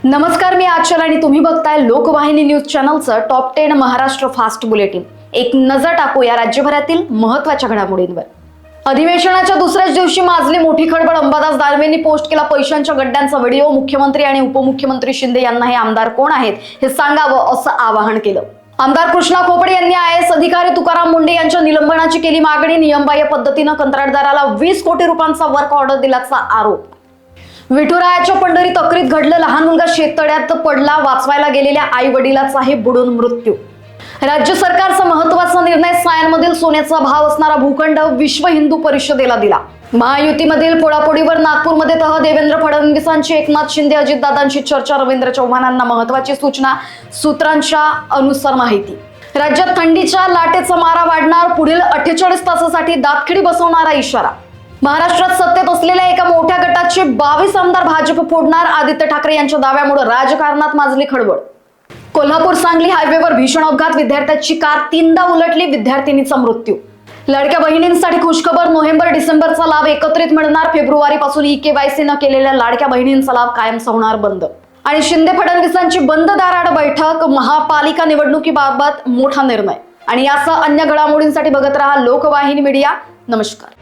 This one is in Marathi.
नमस्कार, मी आचल आणि तुम्ही बघताय लोकवाहिनी न्यूज चॅनलचं टॉप 10 महाराष्ट्र फास्ट बुलेटिन। एक नजर टाकूया राज्यभरातील महत्त्वाच्या घडामोडींवर। अधिवेशनाच्या दुसऱ्याच दिवशी माजली मोठी खळबळ। अंबादास दानवेंनी पोस्ट केला पैशांच्या गड्ड्यांचा व्हिडिओ। मुख्यमंत्री आणि उपमुख्यमंत्री शिंदे यांना हे आमदार कोण आहेत हे सांगावं असं आवाहन केलं। आमदार कृष्णा खोपडे यांनी IAS अधिकारी तुकाराम मुंडे यांच्या निलंबनाची केली मागणी। नियमबाह्य पद्धतीनं कंत्राटदाराला 20 कोटी रुपयांचा वर्क ऑर्डर दिल्याचा आरोप। विठुरायाच्या पंढरीत अक्रीत घडलं। लहान मुलगा शेततळ्यात पडला, वाचवायला गेलेल्या आई वडिलाचाही बुडून मृत्यू। राज्य सरकारचा महत्त्वाचा निर्णय। सायनमधील सोन्याचा भाव असणारा भूखंड विश्व हिंदू परिषदेला दिला। महायुतीमधील पोळापोळीवर नागपूरमध्ये तह। देवेंद्र फडणवीसांची एकनाथ शिंदे अजितदादांची चर्चा। रवींद्र चव्हाणांना महत्त्वाची सूचना। सूत्रांच्या अनुसार माहिती। राज्यात थंडीच्या लाटेचा मारा वाढणार। पुढील 48 तासासाठी दातखिळी बसवणारा इशारा। महाराष्ट्रात सत्तेत असलेल्या एका मोठ्या गटाचे 22 आमदार भाजप फोडणार। आदित्य ठाकरे यांच्या दाव्यामुळे राजकारणात माजली खळबळ। कोल्हापूर सांगली हायवेवर भीषण अपघात। विद्यार्थ्याची कार 3दा उलटली, विद्यार्थिनीचा मृत्यू। लाडक्या बहिणींसाठी खुशखबर। नोव्हेंबर-डिसेंबरचा लाभ एकत्रित मिळणार। फेब्रुवारीपासून EKYC न केलेल्या लाडक्या बहिणींचा लाभ कायमचा होणार बंद। आणि शिंदे फडणवीसांची बंद दाराआड बैठक। महापालिका निवडणुकीबाबत मोठा निर्णय। आणि यासह अन्य घडामोडींसाठी बघत रहा लोकवाहिनी मीडिया। नमस्कार।